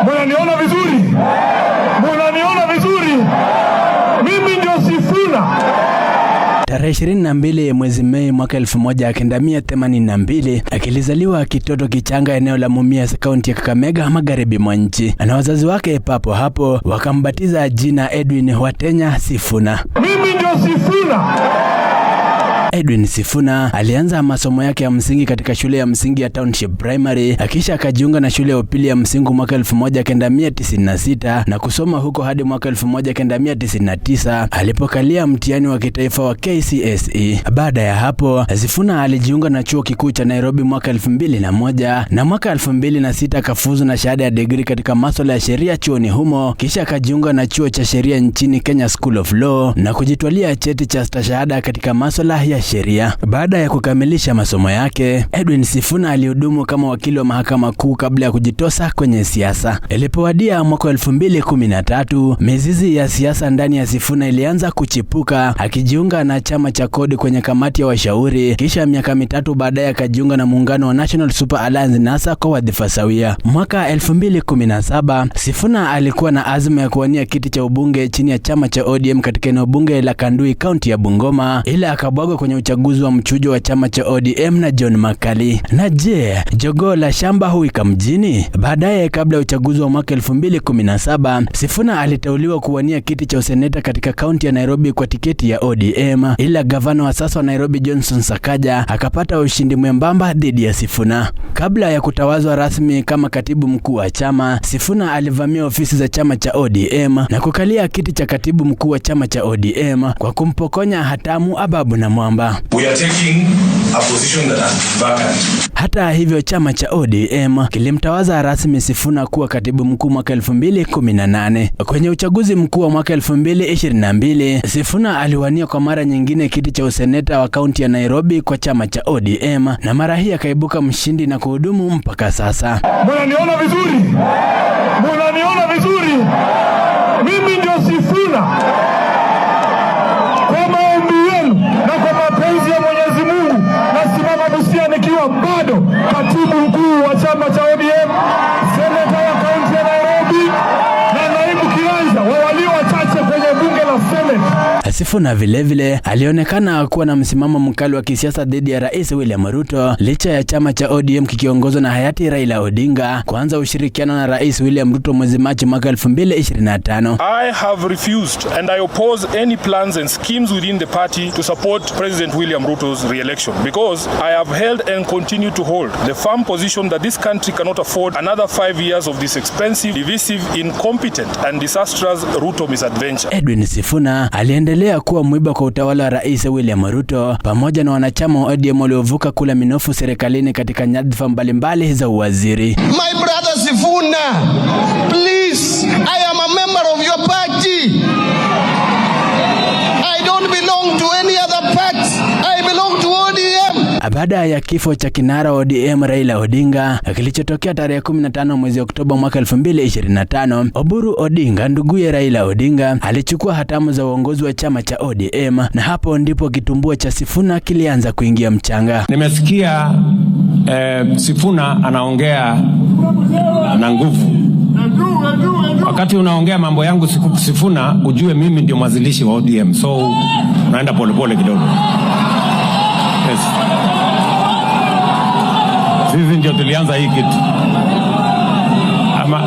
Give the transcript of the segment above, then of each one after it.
Mnaniona vizuri? Mnaniona vizuri? Mimi ndio Sifuna. Tarehe 22 mwezi Mei mwaka 1982 akilizaliwa kitoto kichanga eneo la Mumias, kaunti ya Kakamega, magharibi mwa nchi. Na wazazi wake papo hapo wakambatiza jina Edwin Watenya Sifuna. Mimi ndio Sifuna. Edwin Sifuna alianza masomo yake ya msingi katika shule ya msingi ya Township Primary, kisha akajiunga na shule ya upili ya msingi mwaka 1996 na kusoma huko hadi mwaka 1999 alipokalia mtihani wa kitaifa wa KCSE. Baada ya hapo, Sifuna alijiunga na chuo kikuu cha Nairobi mwaka 2001 na mwaka 2006 akafuzu na shahada ya degree katika masuala ya sheria chuoni humo, kisha akajiunga na chuo cha sheria nchini Kenya School of Law na kujitwalia cheti cha stashahada katika masuala ya sheria. Baada ya kukamilisha masomo yake, Edwin Sifuna alihudumu kama wakili wa mahakama kuu kabla ya kujitosa kwenye siasa. Ilipowadia mwaka 2013, mizizi ya siasa ndani ya Sifuna ilianza kuchipuka, akijiunga na chama cha kodi kwenye kamati ya washauri, kisha miaka mitatu baadaye akajiunga na muungano wa National Super Alliance NASA kwa wadhifa sawia. Mwaka 2017, Sifuna alikuwa na azma ya kuwania kiti cha ubunge chini ya chama cha ODM katika eneo bunge la Kandui, kaunti ya Bungoma, ila akabwagwa kwenye uchaguzi wa mchujo wa chama cha ODM na John Makali. Na je, jogoo la shamba huika mjini? Baadaye, kabla ya uchaguzi wa mwaka 2017, Sifuna aliteuliwa kuwania kiti cha useneta katika kaunti ya Nairobi kwa tiketi ya ODM, ila gavana wa sasa wa Nairobi Johnson Sakaja akapata ushindi mwembamba dhidi ya Sifuna. Kabla ya kutawazwa rasmi kama katibu mkuu wa chama, Sifuna alivamia ofisi za chama cha ODM na kukalia kiti cha katibu mkuu wa chama cha ODM kwa kumpokonya hatamu Ababu na Mwamba. We are taking a position that has been vacant. Hata hivyo, chama cha ODM kilimtawaza rasmi Sifuna kuwa katibu mkuu mwaka 2018. Kwenye uchaguzi mkuu wa mwaka 2022, Sifuna aliwania kwa mara nyingine kiti cha useneta wa kaunti ya Nairobi kwa chama cha ODM na mara hii akaibuka mshindi na kuhudumu mpaka sasa. Mnaniona vizuri? Mnaniona vizuri? Mimi ndio Sifuna. Kwa maombi yenu na kwa mapenzi ya Mwenyezi Mungu, nasimama Busia nikiwa bado katibu mkuu wa chama cha ODM, seneta wa kaunti ya Nairobi na naibu kiranja wa walio wachache kwenye bunge la Senate. Sifuna vilevile alionekana kuwa na msimamo mkali wa kisiasa dhidi ya Rais William Ruto, licha ya chama cha ODM kikiongozwa na hayati Raila Odinga kuanza ushirikiano na Rais William Ruto mwezi Machi mwaka 2025. I have refused and I oppose any plans and schemes within the party to support President William Ruto's re-election because I have held and continue to hold the firm position that this country cannot afford another 5 years of this expensive, divisive, incompetent and disastrous Ruto misadventure. Edwin Sifuna aliendelea kuwa mwiba kwa utawala wa Rais William Ruto pamoja na wanachama wa ODM waliovuka kula minofu serikalini katika nyadhifa mbalimbali za uwaziri. My brother Sifuna, please, I am a member of your party. I don't belong to any other party. I belong to ODM. Baada ya kifo cha kinara wa ODM Raila Odinga kilichotokea tarehe 15 mwezi Oktoba mwaka 2025, Oburu Odinga, nduguye Raila Odinga, alichukua hatamu za uongozi wa chama cha ODM na hapo ndipo kitumbua cha Sifuna kilianza kuingia mchanga. Nimesikia Sifuna anaongea na nguvu. Wakati unaongea mambo yangu Sifuna, ujue mimi ndio mwanzilishi wa ODM, so naenda polepole kidogo. Yes. Sisi ndio tulianza hii kitu.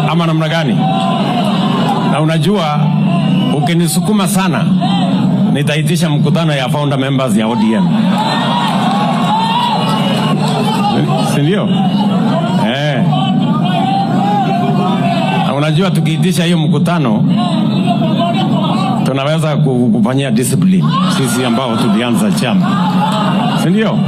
Ama namna gani? Na unajua ukinisukuma sana nitaitisha mkutano ya founder members ya ODM. Si ndio? Na unajua tukiitisha hiyo mkutano tunaweza kufanyia discipline sisi ambao tulianza chama. Si ndio?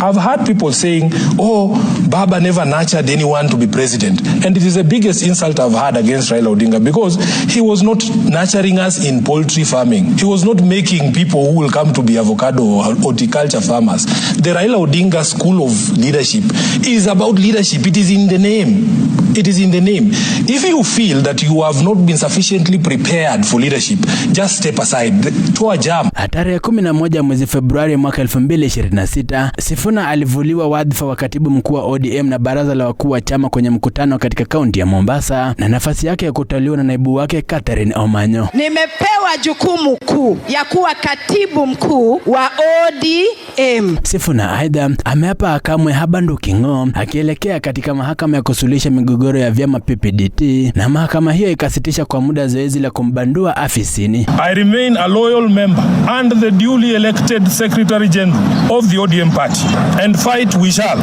I've heard people saying, oh, Baba never nurtured anyone to be president. And it is the biggest insult I've heard against Raila Odinga because he was not nurturing us in poultry farming. He was not making people who will come to be avocado or horticulture farmers. The Raila Odinga School of Leadership is about leadership. It is in the name. It is in the name. If you feel that you have not been sufficiently prepared for leadership, just step aside. Toa jam. Tarehe 11 mwezi Februari mwaka 2026, Sifuna alivuliwa wadhifa wa katibu mkuu wa ODM ODM na baraza la wakuu wa chama kwenye mkutano katika kaunti ya Mombasa, na nafasi yake ya kuteuliwa na naibu wake Catherine Omanyo. Nimepewa jukumu kuu ya kuwa katibu mkuu wa ODM. Sifuna aidha ameapa kamwe habanduki ng'o, akielekea katika mahakama ya kusuluhisha migogoro ya vyama PPDT, na mahakama hiyo ikasitisha kwa muda zoezi la kumbandua afisini. I remain a loyal member and the duly elected Secretary General of the ODM party, and fight we shall.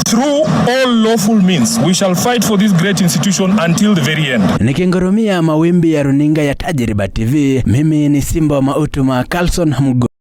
Through all lawful means, we shall fight for this great institution until the very end. Nikingurumia mawimbi ya runinga ya Tajriba TV, mimi ni Simba wa Mautuma Carlson Mgo.